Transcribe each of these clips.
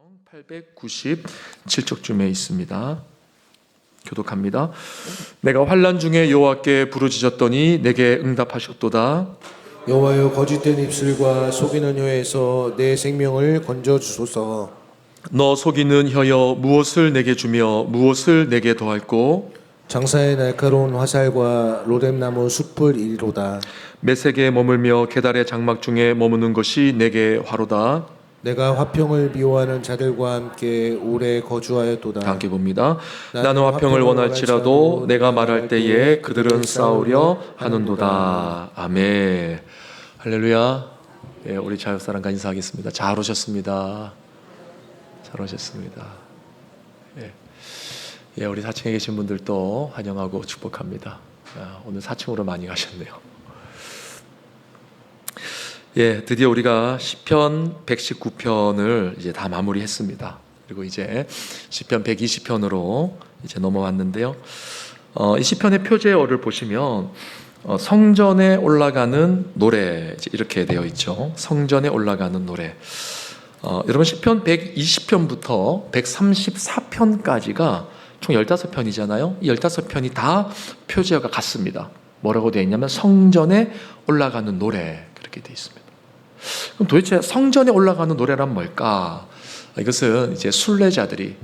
897쪽쯤에 있습니다. 교독합니다. 내가 환난 중에 여호와께 부르짖었더니 내게 응답하셨도다. 여호와여, 거짓된 입술과 속이는 혀에서 내 생명을 건져 주소서. 너 속이는 혀여 무엇을 내게 주며 무엇을 내게 더할꼬. 장사의 날카로운 화살과 로뎀나무 숲을 이리로다. 메색에 머물며 계달의 장막 중에 머무는 것이 내게 화로다. 내가 화평을 미워하는 자들과 함께 오래 거주하였도다. 다 함께 봅니다. 나는 화평을 원할지라도 내가 말할 때에 그들은 싸우려 하는도다. 아멘. 할렐루야. 예, 우리 자유사랑과 인사하겠습니다. 잘 오셨습니다. 잘 오셨습니다. 예, 우리 4층에 계신 분들도 환영하고 축복합니다. 오늘 4층으로 많이 가셨네요. 예, 드디어 우리가 시편 119편을 이제 다 마무리했습니다. 그리고 이제 시편 120편으로 이제 넘어왔는데요. 이 시편의 표제어를 보시면 성전에 올라가는 노래 이렇게 되어 있죠. 성전에 올라가는 노래. 여러분 시편 120편부터 134편까지가 총 15편이잖아요. 이 15편이 다 표제어가 같습니다. 뭐라고 되어 있냐면 성전에 올라가는 노래 그렇게 되어 있습니다. 그럼 도대체 성전에 올라가는 노래란 뭘까? 이것은 이제 순례자들이,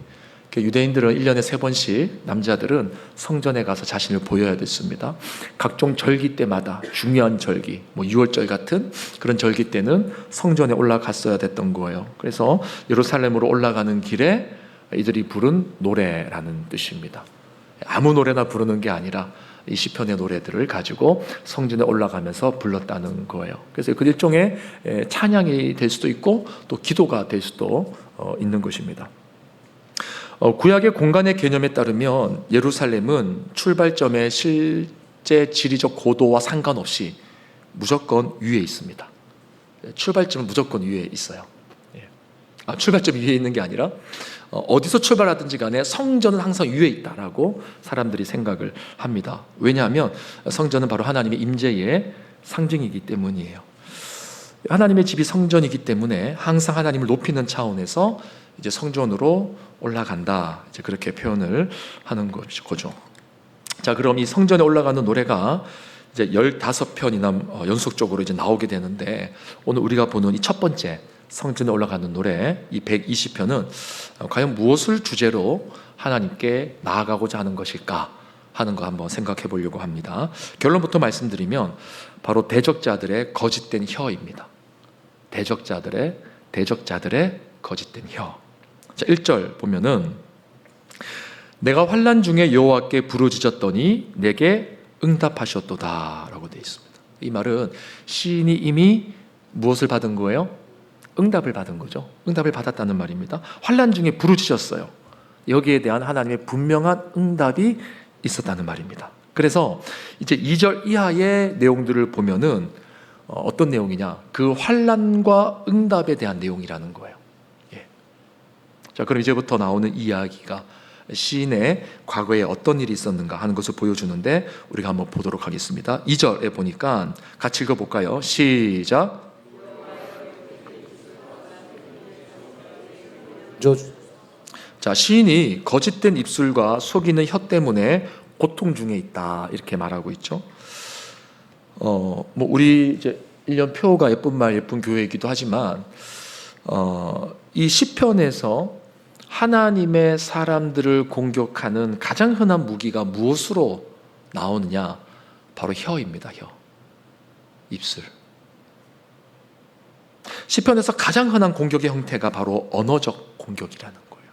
유대인들은 1년에 3번씩 남자들은 성전에 가서 자신을 보여야 됐습니다. 각종 절기 때마다 중요한 절기, 6월절 같은 그런 절기 때는 성전에 올라갔어야 됐던 거예요. 그래서 예루살렘으로 올라가는 길에 이들이 부른 노래라는 뜻입니다. 아무 노래나 부르는 게 아니라 이 시편의 노래들을 가지고 성전에 올라가면서 불렀다는 거예요. 그래서 그 일종의 찬양이 될 수도 있고 또 기도가 될 수도 있는 것입니다. 구약의 공간의 개념에 따르면 예루살렘은 출발점의 실제 지리적 고도와 상관없이 무조건 위에 있습니다. 출발점은 무조건 위에 있어요. 출발점이 위에 있는 게 아니라 어디서 출발하든지 간에 성전은 항상 위에 있다라고 사람들이 생각을 합니다. 왜냐하면 성전은 바로 하나님의 임재의 상징이기 때문이에요. 하나님의 집이 성전이기 때문에 항상 하나님을 높이는 차원에서 이제 성전으로 올라간다. 이제 그렇게 표현을 하는 거죠. 자, 그럼 이 성전에 올라가는 노래가 이제 15편이나 연속적으로 이제 나오게 되는데, 오늘 우리가 보는 이 첫 번째 성전에 올라가는 노래, 이 120편은 과연 무엇을 주제로 하나님께 나아가고자 하는 것일까 하는 거 한번 생각해 보려고 합니다. 결론부터 말씀드리면 바로 대적자들의 거짓된 혀입니다. 대적자들의 거짓된 혀. 자, 1절 보면은 내가 환난 중에 여호와께 부르짖었더니 내게 응답하셨도다 라고 되어 있습니다. 이 말은 시인이 이미 무엇을 받은 거예요? 응답을 받은 거죠. 응답을 받았다는 말입니다. 환난 중에 부르짖었어요. 여기에 대한 하나님의 분명한 응답이 있었다는 말입니다. 그래서 이제 2절 이하의 내용들을 보면은 어떤 내용이냐? 그 환난과 응답에 대한 내용이라는 거예요. 예. 자, 그럼 이제부터 나오는 이야기가 시인의 과거에 어떤 일이 있었는가 하는 것을 보여주는데 우리가 한번 보도록 하겠습니다. 2절에 보니까 같이 읽어볼까요? 시작. 자, 시인이 거짓된 입술과 속이는 혀 때문에 고통 중에 있다 이렇게 말하고 있죠. 우리 이제 1년 표가 예쁜 말 예쁜 교회이기도 하지만 이 시편에서 하나님의 사람들을 공격하는 가장 흔한 무기가 무엇으로 나오느냐? 바로 혀입니다. 혀, 입술. 시편에서 가장 흔한 공격의 형태가 바로 언어적 공격이라는 거예요.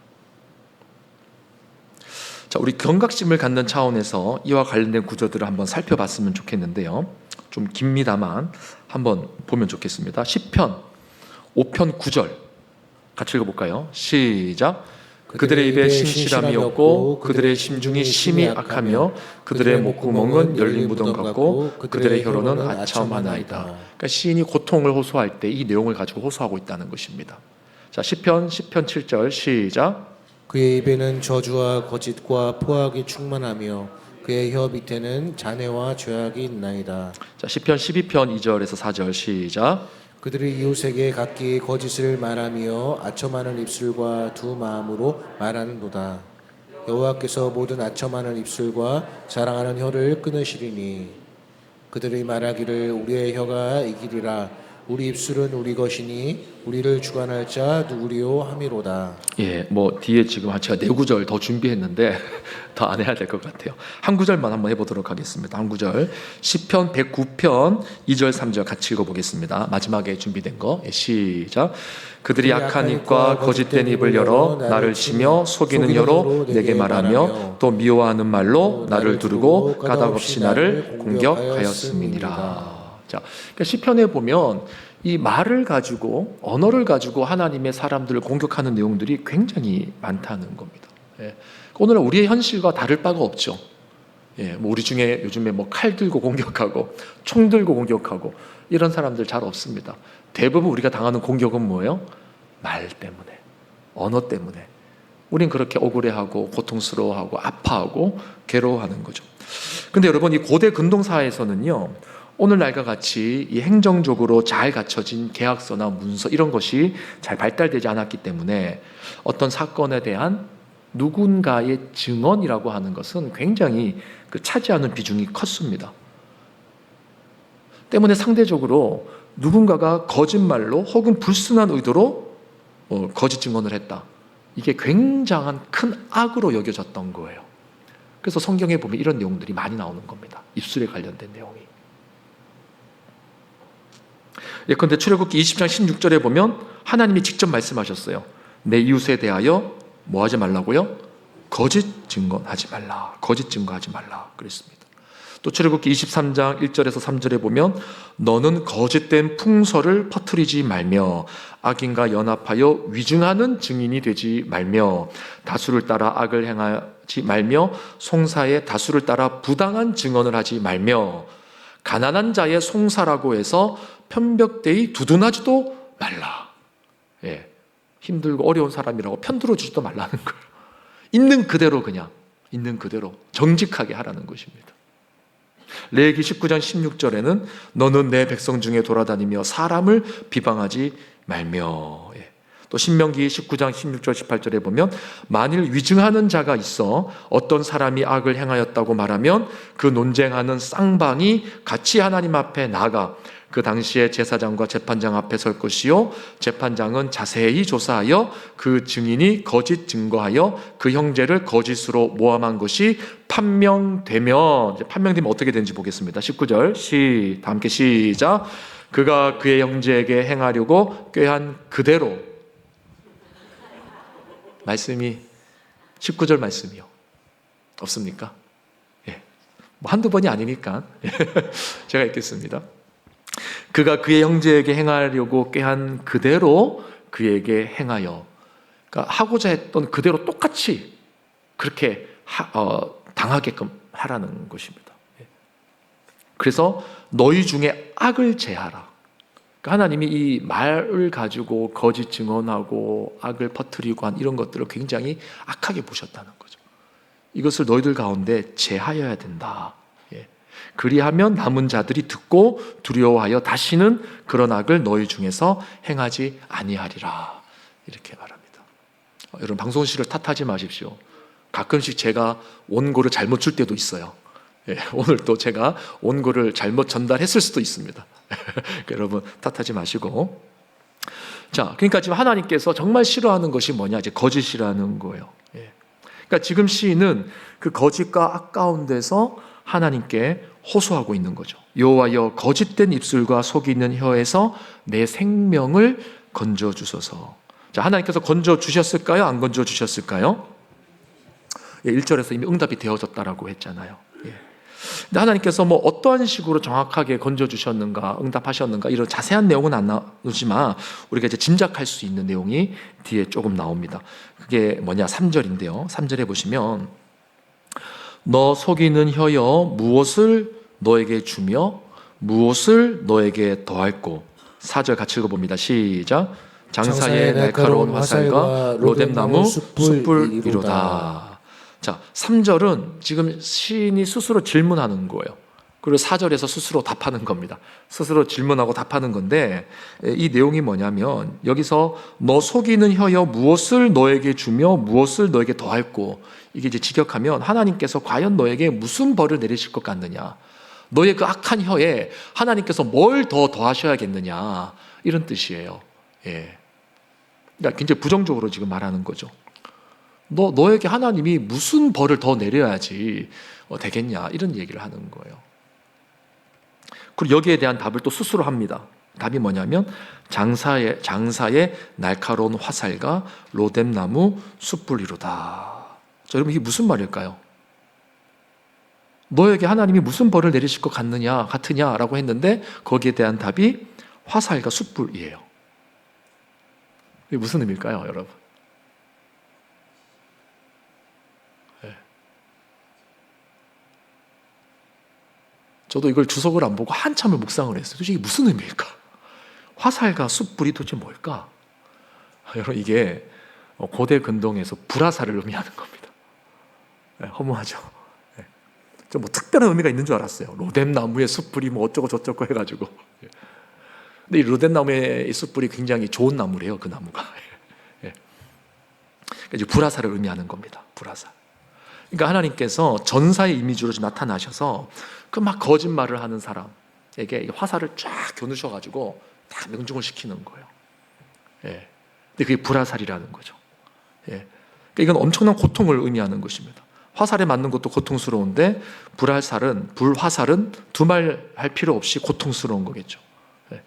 자, 우리 경각심을 갖는 차원에서 이와 관련된 구조들을 한번 살펴봤으면 좋겠는데요. 좀 깁니다만 한번 보면 좋겠습니다. 시편 5편 9절 같이 읽어볼까요? 시작. 그들의 입에 신실함이 없고 그들의 심중이 심히 악하며 그들의 목구멍은 열린 무덤 같고 그들의 혀로는 아첨하나이다. 그러니까 시인이 고통을 호소할 때 이 내용을 가지고 호소하고 있다는 것입니다. 자, 시편 7절 시작. 그의 입에는 저주와 거짓과 포악이 충만하며 그의 혀 밑에는 잔해와 죄악이 있나이다. 자, 시편 12편 2절에서 4절 시작. 그들이 이웃에게 각기 거짓을 말하며 아첨하는 입술과 두 마음으로 말하는도다. 여호와께서 모든 아첨하는 입술과 자랑하는 혀를 끊으시리니 그들이 말하기를 우리의 혀가 이기리라. 우리 입술은 우리 것이니 우리를 주관할 자 누구리요 함이로다. 예, 뭐 뒤에 지금 제가 4구절 더 준비했는데 더 안 해야 될 것 같아요. 한 구절만 한번 해보도록 하겠습니다. 한 구절. 시편 109편 2절 3절 같이 읽어보겠습니다. 마지막에 준비된 거. 예, 시작. 그들이 약한 입과 거짓된 입을 열어 나를 치며 속이는 혀로 내게 말하며 또 미워하는 말로 나를 두르고 까닭없이 나를 공격하였음이니라. 자, 그러니까 시편에 보면 이 말을 가지고, 언어를 가지고 하나님의 사람들을 공격하는 내용들이 굉장히 많다는 겁니다. 예. 오늘은 우리의 현실과 다를 바가 없죠. 예, 뭐 우리 중에 요즘에 뭐 칼 들고 공격하고 총 들고 공격하고 이런 사람들 잘 없습니다. 대부분 우리가 당하는 공격은 뭐예요? 말 때문에, 언어 때문에. 우린 그렇게 억울해하고 고통스러워하고 아파하고 괴로워하는 거죠. 근데 여러분, 이 고대 근동사에서는요, 오늘날과 같이 이 행정적으로 잘 갖춰진 계약서나 문서 이런 것이 잘 발달되지 않았기 때문에 어떤 사건에 대한 누군가의 증언이라고 하는 것은 굉장히 차지하는 비중이 컸습니다. 때문에 상대적으로 누군가가 거짓말로 혹은 불순한 의도로 거짓 증언을 했다. 이게 굉장한 큰 악으로 여겨졌던 거예요. 그래서 성경에 보면 이런 내용들이 많이 나오는 겁니다. 입술에 관련된 내용이. 예컨대 출애굽기 20장 16절에 보면 하나님이 직접 말씀하셨어요. 내 이웃에 대하여 뭐 하지 말라고요? 거짓 증거하지 말라. 거짓 증거하지 말라. 그랬습니다. 또 출애굽기 23장 1절에서 3절에 보면 너는 거짓된 풍설을 퍼뜨리지 말며 악인과 연합하여 위증하는 증인이 되지 말며 다수를 따라 악을 행하지 말며 송사의 다수를 따라 부당한 증언을 하지 말며 가난한 자의 송사라고 해서 편벽되이 두둔하지도 말라. 예, 힘들고 어려운 사람이라고 편들어주지도 말라는 거예요. 있는 그대로, 그냥 있는 그대로 정직하게 하라는 것입니다. 레위기 19장 16절에는 너는 내 백성 중에 돌아다니며 사람을 비방하지 말며. 예. 또 신명기 19장 16절 18절에 보면 만일 위증하는 자가 있어 어떤 사람이 악을 행하였다고 말하면 그 논쟁하는 쌍방이 같이 하나님 앞에 나가 그 당시에 제사장과 재판장 앞에 설 것이요 재판장은 자세히 조사하여 그 증인이 거짓 증거하여 그 형제를 거짓으로 모함한 것이 판명되면, 판명되면 어떻게 되는지 보겠습니다. 19절 다 함께 시작. 그가 그의 형제에게 행하려고 꾀한 그대로. 말씀이 19절 말씀이요. 없습니까? 예. 뭐 한두 번이 아니니까 제가 읽겠습니다. 그가 그의 형제에게 행하려고 꾀한 그대로 그에게 행하여. 그러니까 하고자 했던 그대로 똑같이 그렇게 당하게끔 하라는 것입니다. 그래서 너희 중에 악을 제하라. 그러니까 하나님이 이 말을 가지고 거짓 증언하고 악을 퍼뜨리고 한 이런 것들을 굉장히 악하게 보셨다는 거죠. 이것을 너희들 가운데 제하여야 된다. 그리하면 남은 자들이 듣고 두려워하여 다시는 그런 악을 너희 중에서 행하지 아니하리라. 이렇게 말합니다. 여러분, 방송실을 탓하지 마십시오. 가끔씩 제가 원고를 잘못 줄 때도 있어요. 오늘 또 제가 원고를 잘못 전달했을 수도 있습니다. 여러분 탓하지 마시고. 자, 그러니까 지금 하나님께서 정말 싫어하는 것이 뭐냐? 이제 거짓이라는 거예요. 그러니까 지금 시인은 그 거짓과 악 가운데서 하나님께 호소하고 있는 거죠. 여호와여 거짓된 입술과 속이는 혀에서 내 생명을 건져 주소서. 자, 하나님께서 건져 주셨을까요? 안 건져 주셨을까요? 1절에서 이미 응답이 되어졌다라고 했잖아요. 근데 하나님께서 뭐 어떠한 식으로 정확하게 건져 주셨는가, 응답하셨는가 이런 자세한 내용은 안 나오지만 우리가 이제 짐작할 수 있는 내용이 뒤에 조금 나옵니다. 그게 뭐냐? 3절인데요. 3절에 보시면 너 속이는 혀여 무엇을 너에게 주며 무엇을 너에게 더할꼬. 4절 같이 읽어봅니다. 시작. 장사의 날카로운 화살과 로뎀나무 숯불이로다. 자, 3절은 지금 시인이 스스로 질문하는 거예요. 그리고 4절에서 스스로 답하는 겁니다. 스스로 질문하고 답하는 건데, 이 내용이 뭐냐면 여기서 너 속이는 혀여 무엇을 너에게 주며 무엇을 너에게 더할꼬, 이게 이제 직역하면 하나님께서 과연 너에게 무슨 벌을 내리실 것 같느냐, 너의 그 악한 혀에 하나님께서 뭘 더 더하셔야겠느냐, 이런 뜻이에요. 예. 그러니까 굉장히 부정적으로 지금 말하는 거죠. 너에게 하나님이 무슨 벌을 더 내려야지 되겠냐, 이런 얘기를 하는 거예요. 그리고 여기에 대한 답을 또 스스로 합니다. 답이 뭐냐면 장사의 날카로운 화살과 로뎀나무 숯불이로다. 자, 여러분, 이게 무슨 말일까요? 너에게 하나님이 무슨 벌을 내리실 것 같으냐라고 했는데 거기에 대한 답이 화살과 숯불이에요. 이게 무슨 의미일까요, 여러분? 네. 저도 이걸 주석을 안 보고 한참을 묵상을 했어요. 도대체 이게 무슨 의미일까? 화살과 숯불이 도대체 뭘까? 여러분, 이게 고대 근동에서 불화살을 의미하는 겁니다. 네, 허무하죠? 네. 좀 뭐 특별한 의미가 있는 줄 알았어요. 로뎀나무의 숯불이 뭐 어쩌고 저쩌고 해가지고. 근데 이 로뎀나무의 숯불이 굉장히 좋은 나무래요, 그 나무가. 네. 이제 불화살을 의미하는 겁니다. 불화살. 그러니까 하나님께서 전사의 이미지로 나타나셔서 그 막 거짓말을 하는 사람에게 화살을 쫙 겨누셔가지고 다 명중을 시키는 거예요. 예. 근데 그게 불화살이라는 거죠. 예. 그러니까 이건 엄청난 고통을 의미하는 것입니다. 화살에 맞는 것도 고통스러운데 불화살은 두말할 필요 없이 고통스러운 거겠죠. 예.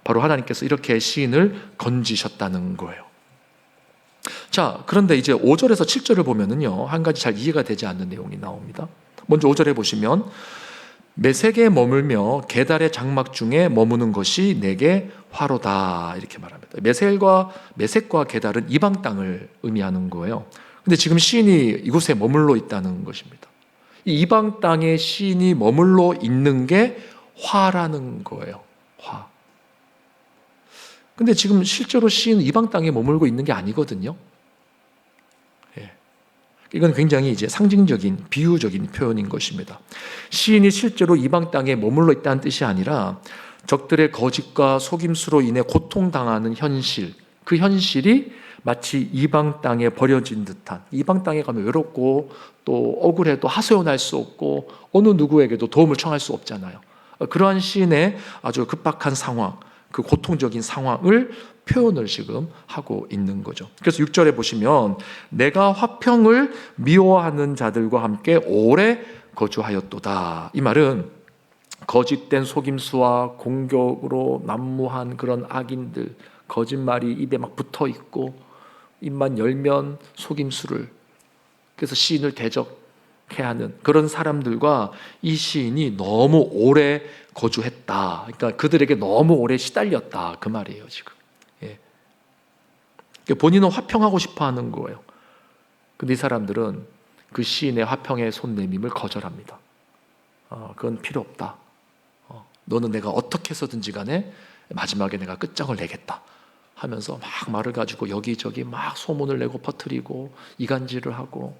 바로 하나님께서 이렇게 시인을 건지셨다는 거예요. 자, 그런데 이제 5절에서 7절을 보면은요, 한 가지 잘 이해가 되지 않는 내용이 나옵니다. 먼저 5절에 보시면 메색에 머물며 게달의 장막 중에 머무는 것이 내게 화로다, 이렇게 말합니다. 메색과 게달은 이방 땅을 의미하는 거예요. 근데 지금 시인이 이곳에 머물러 있다는 것입니다. 이 이방 땅에 시인이 머물러 있는 게 화라는 거예요. 화. 근데 지금 실제로 시인은 이방 땅에 머물고 있는 게 아니거든요. 이건 굉장히 이제 상징적인, 비유적인 표현인 것입니다. 시인이 실제로 이방 땅에 머물러 있다는 뜻이 아니라 적들의 거짓과 속임수로 인해 고통당하는 현실, 그 현실이 마치 이방 땅에 버려진 듯한, 이방 땅에 가면 외롭고 또 억울해도 하소연할 수 없고 어느 누구에게도 도움을 청할 수 없잖아요. 그러한 시인의 아주 급박한 상황, 그 고통적인 상황을 표현을 지금 하고 있는 거죠. 그래서 6절에 보시면 내가 화평을 미워하는 자들과 함께 오래 거주하였도다. 이 말은 거짓된 속임수와 공격으로 난무한 그런 악인들, 거짓말이 입에 막 붙어 있고 입만 열면 속임수를, 그래서 시인을 대적해야 하는 그런 사람들과 이 시인이 너무 오래 거주했다. 그러니까 그들에게 너무 오래 시달렸다, 그 말이에요 지금. 본인은 화평하고 싶어 하는 거예요. 근데 이 사람들은 그 시인의 화평의 손 내밈을 거절합니다. 그건 필요 없다. 너는 내가 어떻게 해서든지 간에 마지막에 내가 끝장을 내겠다 하면서 막 말을 가지고 여기저기 막 소문을 내고 퍼뜨리고 이간질을 하고.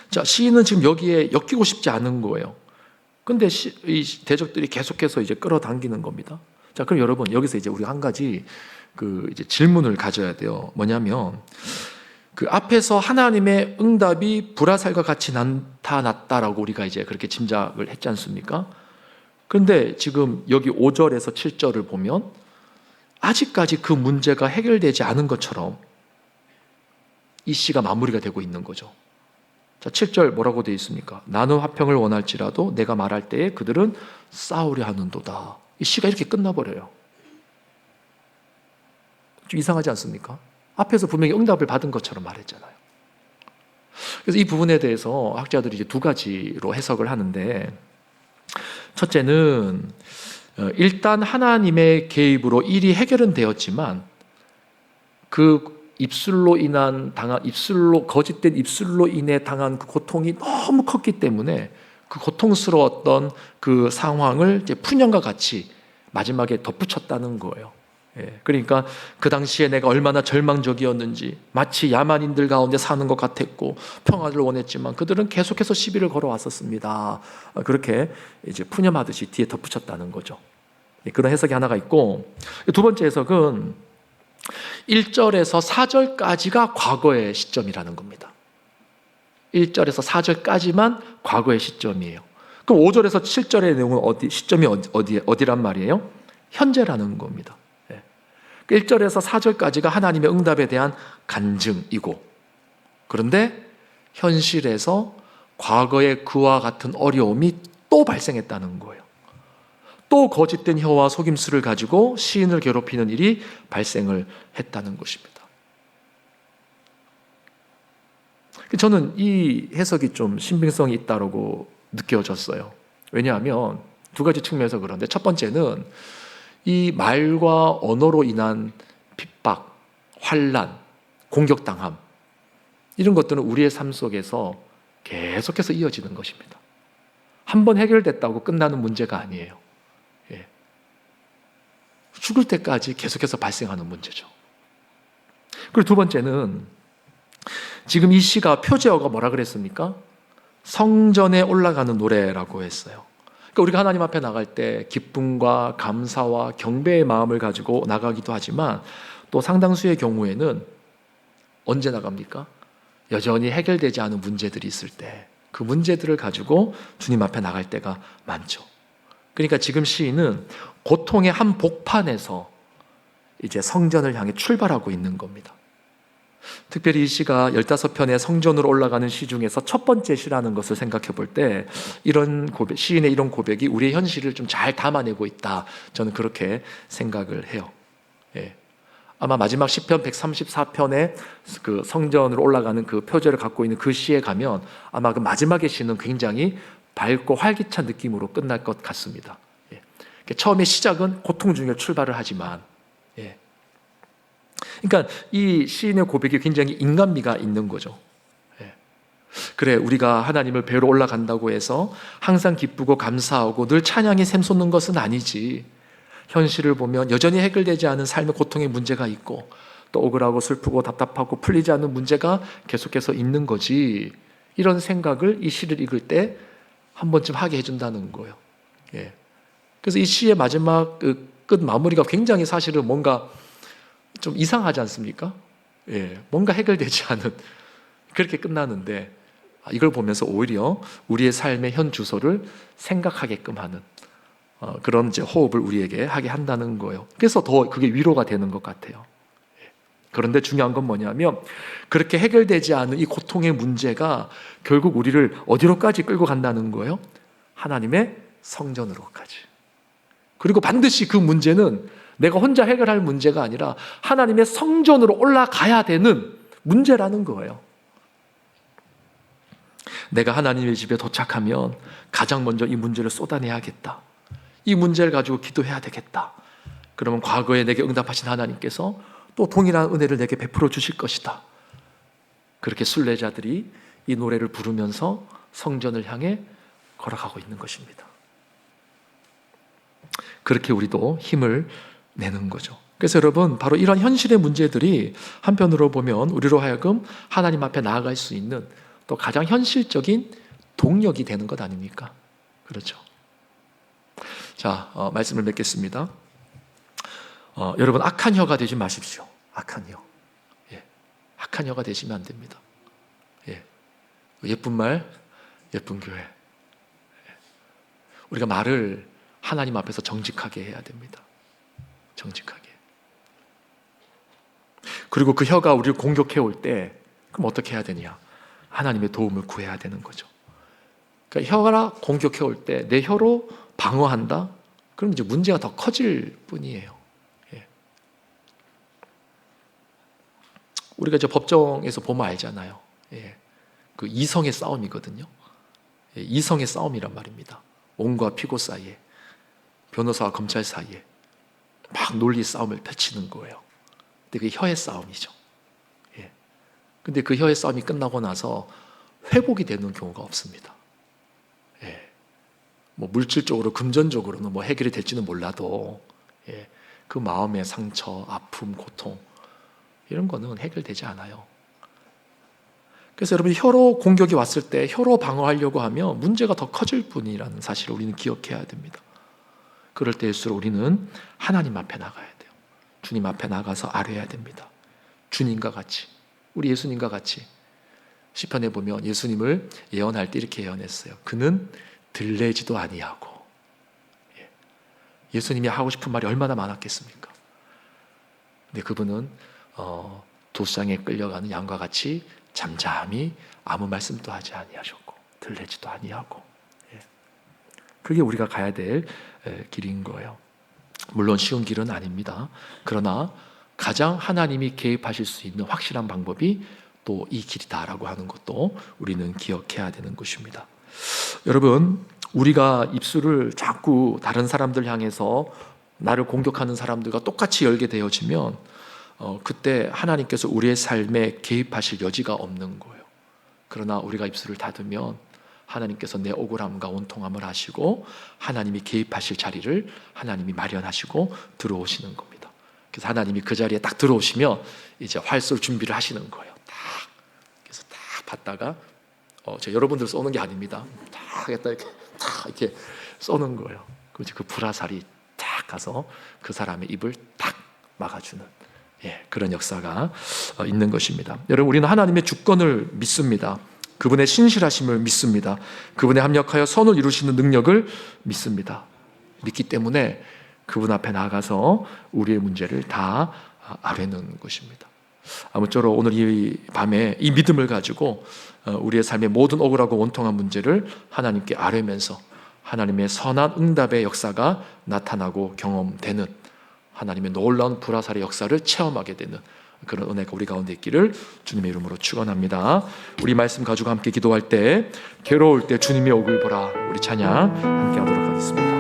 자, 시인은 지금 여기에 엮이고 싶지 않은 거예요. 근데 이 대적들이 계속해서 이제 끌어당기는 겁니다. 자, 그럼 여러분, 여기서 이제 우리가 한 가지 이제 질문을 가져야 돼요. 뭐냐면, 그 앞에서 하나님의 응답이 불화살과 같이 나타났다라고 우리가 이제 그렇게 짐작을 했지 않습니까? 그런데 지금 여기 5절에서 7절을 보면 아직까지 그 문제가 해결되지 않은 것처럼 이 시가 마무리가 되고 있는 거죠. 자, 7절 뭐라고 되어 있습니까? 나는 화평을 원할지라도 내가 말할 때에 그들은 싸우려 하는도다. 이 시가 이렇게 끝나버려요. 좀 이상하지 않습니까? 앞에서 분명히 응답을 받은 것처럼 말했잖아요. 그래서 이 부분에 대해서 학자들이 이제 두 가지로 해석을 하는데, 첫째는 일단 하나님의 개입으로 일이 해결은 되었지만 그 거짓된 입술로 인해 당한 그 고통이 너무 컸기 때문에 그 고통스러웠던 그 상황을 이제 푸념과 같이 마지막에 덧붙였다는 거예요. 그러니까 그 당시에 내가 얼마나 절망적이었는지, 마치 야만인들 가운데 사는 것 같았고 평화를 원했지만 그들은 계속해서 시비를 걸어왔었습니다. 그렇게 이제 푸념하듯이 뒤에 덧붙였다는 거죠. 그런 해석이 하나가 있고, 두 번째 해석은 1절에서 4절까지가 과거의 시점이라는 겁니다. 1절에서 4절까지만 과거의 시점이에요. 그럼 5절에서 7절의 내용은 시점이 어디란 말이에요? 현재라는 겁니다. 1절에서 4절까지가 하나님의 응답에 대한 간증이고, 그런데 현실에서 과거의 그와 같은 어려움이 또 발생했다는 거예요. 또 거짓된 혀와 속임수를 가지고 시인을 괴롭히는 일이 발생을 했다는 것입니다. 저는 이 해석이 좀 신빙성이 있다고 느껴졌어요. 왜냐하면 두 가지 측면에서 그런데, 첫 번째는 이 말과 언어로 인한 핍박, 환난, 공격당함, 이런 것들은 우리의 삶 속에서 계속해서 이어지는 것입니다. 한 번 해결됐다고 끝나는 문제가 아니에요. 죽을 때까지 계속해서 발생하는 문제죠. 그리고 두 번째는 지금 이 시가 표제어가 뭐라 그랬습니까? 성전에 올라가는 노래라고 했어요. 그러니까 우리가 하나님 앞에 나갈 때 기쁨과 감사와 경배의 마음을 가지고 나가기도 하지만, 또 상당수의 경우에는 언제 나갑니까? 여전히 해결되지 않은 문제들이 있을 때 그 문제들을 가지고 주님 앞에 나갈 때가 많죠. 그러니까 지금 시인은 고통의 한 복판에서 이제 성전을 향해 출발하고 있는 겁니다. 특별히 이 시가 15편의 성전으로 올라가는 시 중에서 첫 번째 시라는 것을 생각해 볼 때, 이런 고백, 시인의 이런 고백이 우리의 현실을 좀 잘 담아내고 있다, 저는 그렇게 생각을 해요. 아마 마지막 시편 134편의 그 성전으로 올라가는 그 표제를 갖고 있는 그 시에 가면 아마 그 마지막의 시는 굉장히 밝고 활기찬 느낌으로 끝날 것 같습니다. 처음에 시작은 고통 중에 출발을 하지만, 그러니까 이 시인의 고백이 굉장히 인간미가 있는 거죠. 그래, 우리가 하나님을 뵈러 올라간다고 해서 항상 기쁘고 감사하고 늘 찬양이 샘솟는 것은 아니지. 현실을 보면 여전히 해결되지 않은 삶의 고통의 문제가 있고, 또 억울하고 슬프고 답답하고 풀리지 않는 문제가 계속해서 있는 거지. 이런 생각을 이 시를 읽을 때 한 번쯤 하게 해준다는 거예요. 그래서 이 시의 마지막 끝 마무리가 굉장히 사실은 뭔가 좀 이상하지 않습니까? 뭔가 해결되지 않은, 그렇게 끝나는데, 이걸 보면서 오히려 우리의 삶의 현 주소를 생각하게끔 하는 그런 이제 호흡을 우리에게 하게 한다는 거예요. 그래서 더 그게 위로가 되는 것 같아요. 그런데 중요한 건 뭐냐면, 그렇게 해결되지 않은 이 고통의 문제가 결국 우리를 어디로까지 끌고 간다는 거예요? 하나님의 성전으로까지. 그리고 반드시 그 문제는 내가 혼자 해결할 문제가 아니라 하나님의 성전으로 올라가야 되는 문제라는 거예요. 내가 하나님의 집에 도착하면 가장 먼저 이 문제를 쏟아내야겠다. 이 문제를 가지고 기도해야 되겠다. 그러면 과거에 내게 응답하신 하나님께서 또 동일한 은혜를 내게 베풀어 주실 것이다. 그렇게 순례자들이 이 노래를 부르면서 성전을 향해 걸어가고 있는 것입니다. 그렇게 우리도 힘을 내는 거죠. 그래서 여러분, 바로 이런 현실의 문제들이 한편으로 보면 우리로 하여금 하나님 앞에 나아갈 수 있는 또 가장 현실적인 동력이 되는 것 아닙니까? 그렇죠. 자, 말씀을 맺겠습니다. 여러분, 악한 혀가 되지 마십시오. 악한 혀. 악한 혀가 되시면 안 됩니다. 예쁜 말, 예쁜 교회. 우리가 말을 하나님 앞에서 정직하게 해야 됩니다. 정직하게. 그리고 그 혀가 우리를 공격해 올 때, 그럼 어떻게 해야 되냐? 하나님의 도움을 구해야 되는 거죠. 그러니까 혀가 공격해 올 때 내 혀로 방어한다? 그럼 이제 문제가 더 커질 뿐이에요. 우리가 이제 법정에서 보면 알잖아요. 그 이성의 싸움이거든요. 이성의 싸움이란 말입니다. 옹과 피고 사이에, 변호사와 검찰 사이에 막 논리 싸움을 펼치는 거예요. 근데 그게 혀의 싸움이죠. 근데 그 혀의 싸움이 끝나고 나서 회복이 되는 경우가 없습니다. 뭐 물질적으로, 금전적으로는 뭐 해결이 될지는 몰라도, 그 마음의 상처, 아픔, 고통 이런 거는 해결되지 않아요. 그래서 여러분 혀로 공격이 왔을 때 혀로 방어하려고 하면 문제가 더 커질 뿐이라는 사실을 우리는 기억해야 됩니다. 그럴 때일수록 우리는 하나님 앞에 나가야 돼요. 주님 앞에 나가서 아뢰야 됩니다. 주님과 같이, 우리 예수님과 같이. 시편에 보면 예수님을 예언할 때 이렇게 예언했어요. 그는 들레지도 아니하고. 예수님이 하고 싶은 말이 얼마나 많았겠습니까? 근데 그분은 도상에 끌려가는 양과 같이 잠잠히 아무 말씀도 하지 아니하셨고 들레지도 아니하고. 그게 우리가 가야 될 길인 거예요. 물론 쉬운 길은 아닙니다. 그러나 가장 하나님이 개입하실 수 있는 확실한 방법이 또 이 길이다라고 하는 것도 우리는 기억해야 되는 것입니다. 여러분, 우리가 입술을 자꾸 다른 사람들 향해서 나를 공격하는 사람들과 똑같이 열게 되어지면 그때 하나님께서 우리의 삶에 개입하실 여지가 없는 거예요. 그러나 우리가 입술을 닫으면 하나님께서 내 억울함과 원통함을 아시고 하나님이 개입하실 자리를 하나님이 마련하시고 들어오시는 겁니다. 그래서 하나님이 그 자리에 딱 들어오시면 이제 활 쏠 준비를 하시는 거예요. 그래서 딱 받다가 저 여러분들 쏘는 게 아닙니다. 딱 이렇게 쏘는 거예요. 그래서 그 불화살이 딱 가서 그 사람의 입을 딱 막아주는 그런 역사가 있는 것입니다. 여러분, 우리는 하나님의 주권을 믿습니다. 그분의 신실하심을 믿습니다. 그분의 합력하여 선을 이루시는 능력을 믿습니다. 믿기 때문에 그분 앞에 나가서 우리의 문제를 다 아뢰는 것입니다. 아무쪼록 오늘 이 밤에 이 믿음을 가지고 우리의 삶의 모든 억울하고 원통한 문제를 하나님께 아뢰면서 하나님의 선한 응답의 역사가 나타나고 경험되는, 하나님의 놀라운 불화살의 역사를 체험하게 되는 그런 은혜가 우리 가운데 있기를 주님의 이름으로 축원합니다. 우리 말씀 가지고 함께 기도할 때 괴로울 때 주님의 얼굴 보라, 우리 찬양 함께 하도록 하겠습니다.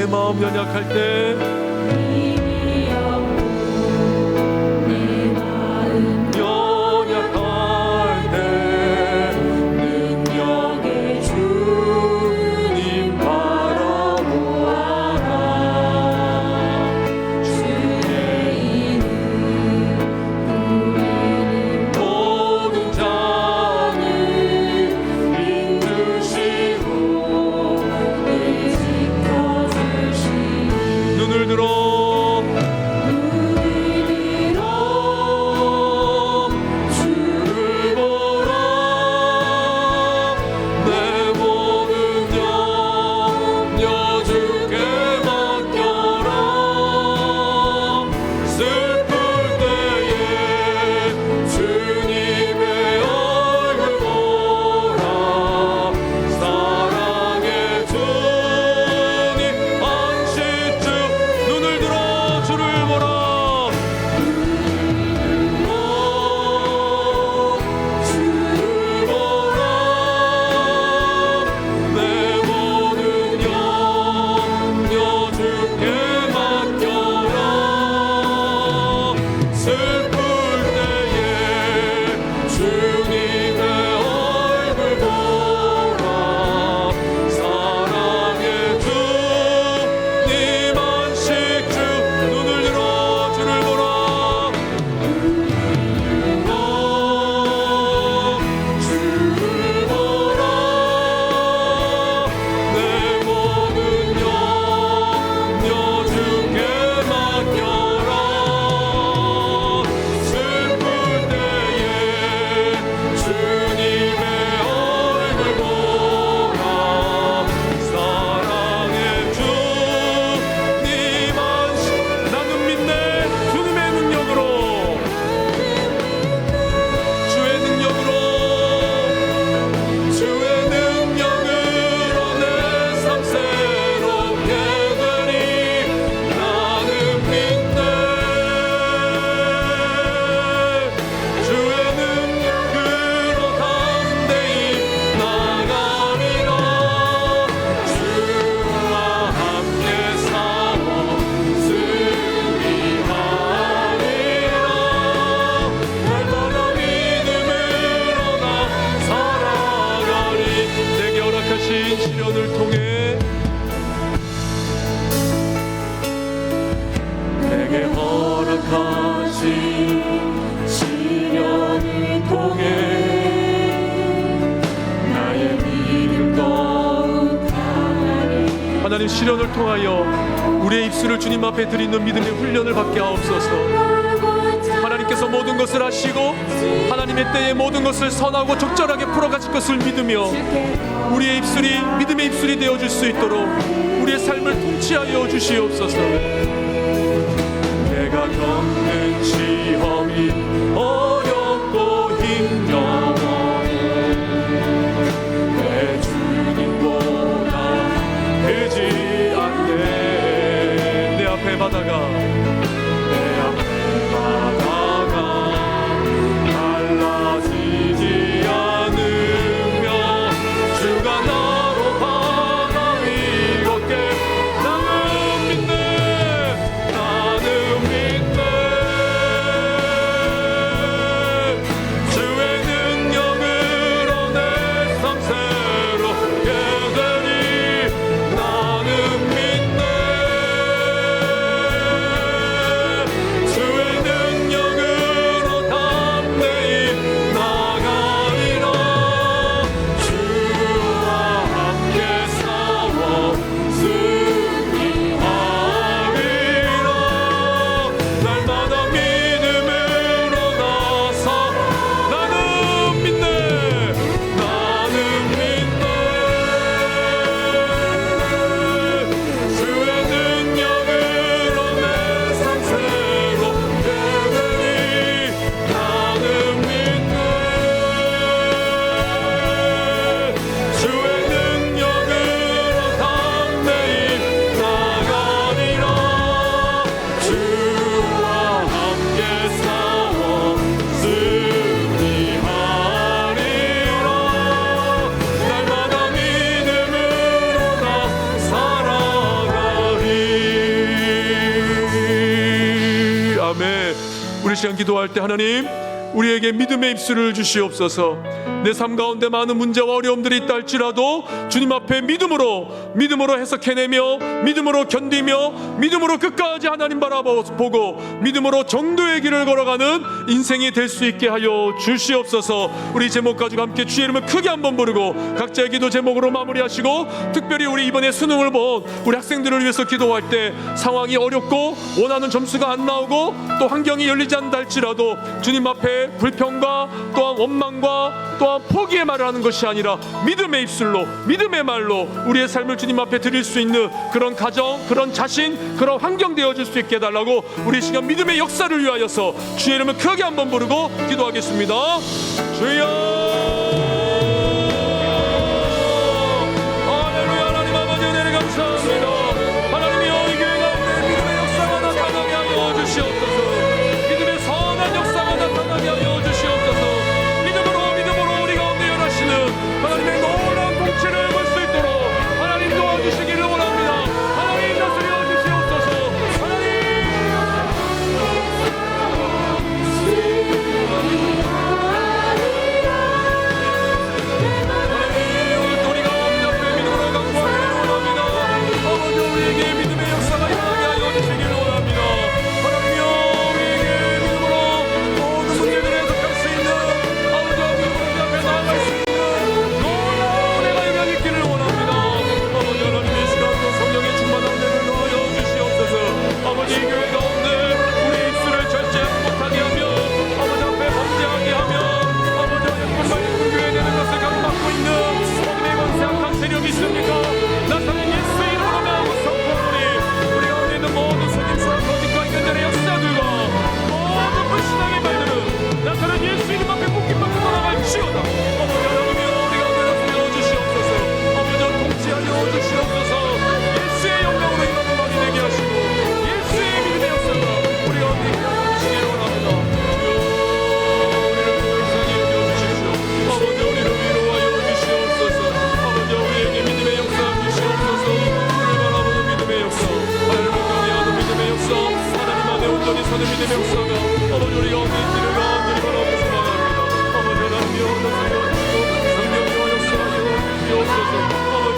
마음 연약할 때 눈을 허락하신 시련을 통해 내게 허락하신 시련을 통해 나의 믿음 더욱 강하게 하나님 시련을 통하여 우리의 입술을 주님 앞에 드리는 믿음의 훈련을 받게 하옵소서. 하나님께서 모든 것을 하시고 하나님의 때에 모든 것을 선하고 적절하게 풀어가실 것을 믿으며 우리의 입술이 믿음의 입술이 되어줄 수 있도록 우리의 삶을 통치하여 주시옵소서. 내가 겪는 시험이 어렵고 힘겨워 내 주님보다 크지 않네. 내 앞에 바다가 달라지지 않으며 주가 나로 바다 위 걷게 나는 믿네. 주의 능력으로 내 삶 새롭게 되리. 나는 믿네. 주의 능력으로 담대히 나가리라. 주와 함께 싸워 승리하리라. 날마다 믿음으로 나서 나는 믿네. 나는 믿네. 주의 능력으로 내 삶 새롭게 되리. 나는 믿네. 주의 능력으로 담대히 나가리라. 주와 함께 싸워 승리하리라. 날마다 믿음으로 나 살아가리. 아멘. 우리 시간 기도할 때 하나님 우리에게 믿음의 입술을 주시옵소서. 내 삶 가운데 많은 문제와 어려움들이 있다 할지라도 주님 앞에 믿음으로 해석해내며 믿음으로 견디며 믿음으로 끝까지 하나님 바라보고 믿음으로 정도의 길을 걸어가는 인생이 될 수 있게 하여 주시옵소서. 우리 제목 가지고 함께 주의 이름을 크게 한번 부르고 각자의 기도 제목으로 마무리하시고 특별히 우리 이번에 수능을 본 우리 학생들을 위해서 기도할 때 상황이 어렵고 원하는 점수가 안 나오고 또 환경이 열리지 않는다 할지라도 주님 앞에 불평과 또한 원망과 또한 포기의 말을 하는 것이 아니라 믿음의 입술로 믿음의 말로 우리의 삶을 주님 앞에 드릴 수 있는 그런 가정, 그런 자신, 그런 환경 되어줄 수 있게 해달라고 우리 시간 믿음의 역사를 위하여서 주의 이름을 크게 한번 부르고 기도하겠습니다. 주여 할렐루야. 하나님 아버지 은혜를 감사합니다. 하나님이여 이 교회 가운데 믿음의 역사가 나타나게 하여 주시옵소서. 믿음의 선한 역사가 나타나게 하여 주시옵소서. 믿음으로 우리 가운데 일하시는 하나님의 놀라운 통치를 볼 수 있도록 하나님 도와주시기를 원합니다. 하나님 다스려 주시옵소서. 하나님 우리가 엄격히 믿음으로 강구하기를 원합니다. 아버지 우리에게 믿음의 역사가 일어나게 하여 주시기를 원합니다. 하나님이여 우리에게 믿음으로 모든 문제들을 해석할 수 있는 아버지 하나님 앞에 나아갈 수 있는 놀라운 은혜가 임하기를 원합니다. 아버지 하나님 이 시간도 성령의 충만한 은혜를 넣어 주시옵소서. 아버지 이 교회 가운데 우리 입술을 절제하지 못하게 하며 아버지 앞에 범죄하게 하며 아버지 하나님 정말 분교해내는 것을 강박고 있는 어둠의 권세악한 세력이 있습니까? 나타낸 예수 이름으로 나오고 선포하노니 우리 가운데 있는 모든 속임수와 거짓과 인간들의 역사들과 모든 불신앙의 말들은 나타낸 예수 이름 앞에 묶임받고 돌아갈지어다. 아버지 하나님이여 우리 가운데 나타내어 주시옵소서. 아버지 통치하여 주시옵소서. 예수의 영광으로 일하는 말이 되게 하시고 예수의 믿음의 역사가 우리 가운데 있게 하시기를 원합니다. 주여 우리를 불쌍히 여겨주십시오. 아버지 우리를 위로하여 주시옵소서. 아버지 우리에게 믿음의 역사 주시옵소서. 우리를 바라보는 믿음의 역사, 하나님을 경외하는 믿음의 역사, 하나님 안에 온전히 사는 믿음의 역사가 아버지 우리 가운데 있기를 간절히 바라고 소망합니다. 아버지 하나님이여 다스려 주시고 성령이여 역사하여 주시옵소서. 아버지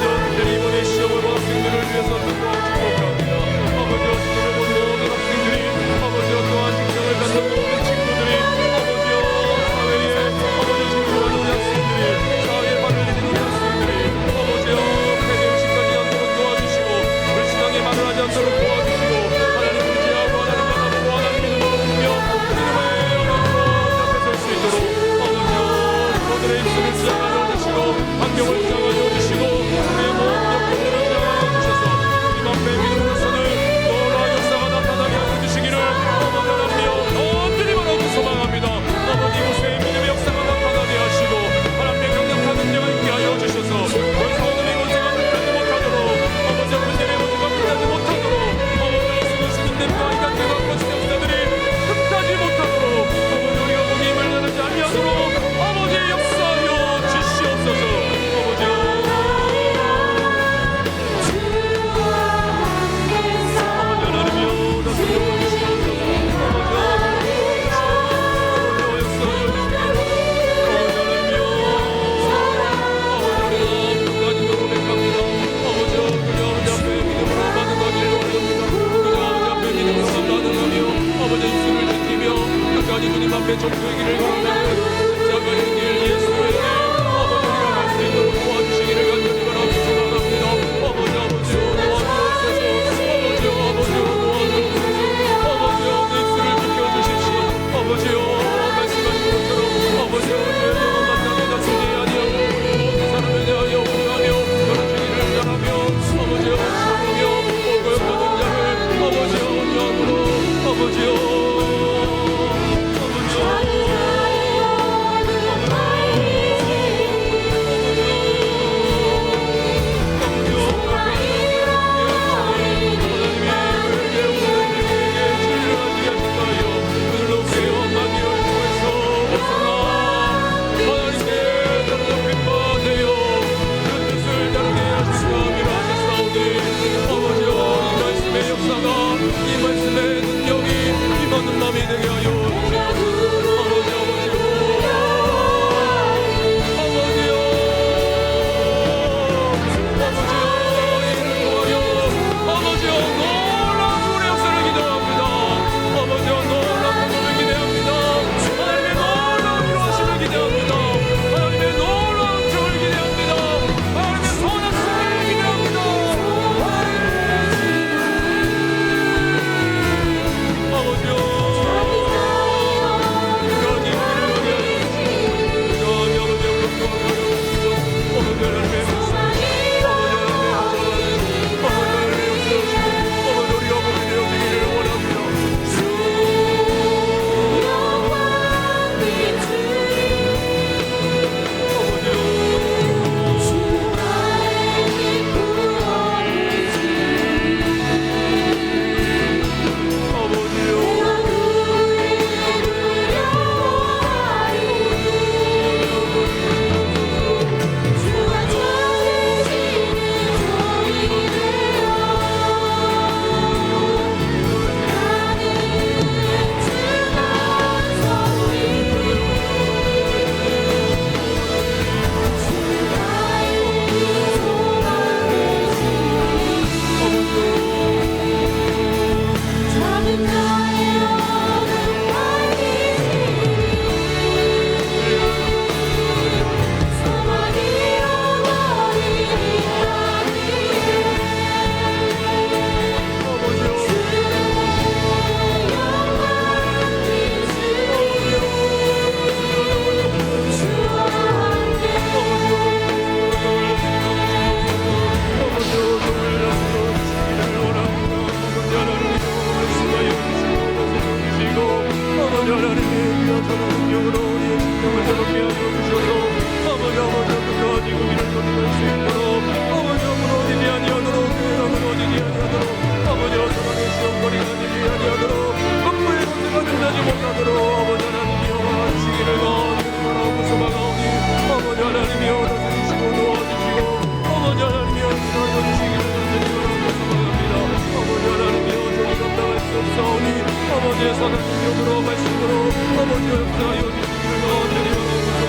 아버지의 선한 능력으로 말씀으로 아버지의 역사하여 주시기를 간절히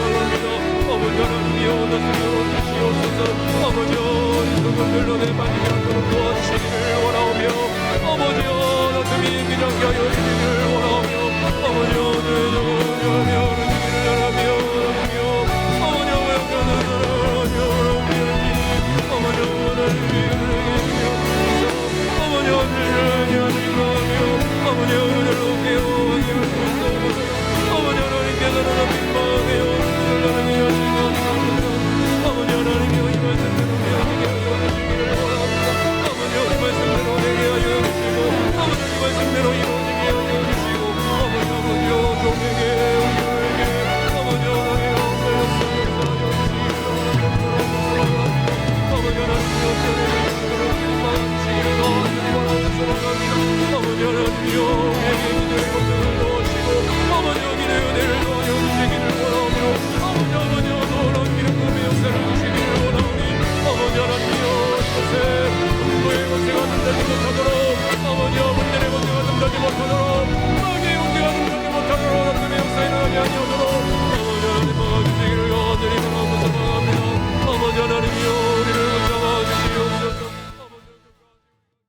원합니다. 아버지 하나님이여 다스려 주시옵소서. 아버지여 이성은 멸론에 빠지지 않도록 도와주시기를 원하오며 아버지여 다툼이 기장케 하여 주시기를 원하오며 아버지여 내 영혼을 주기를 원하며 아버지여 영원한 사랑하며 아버지여 아버지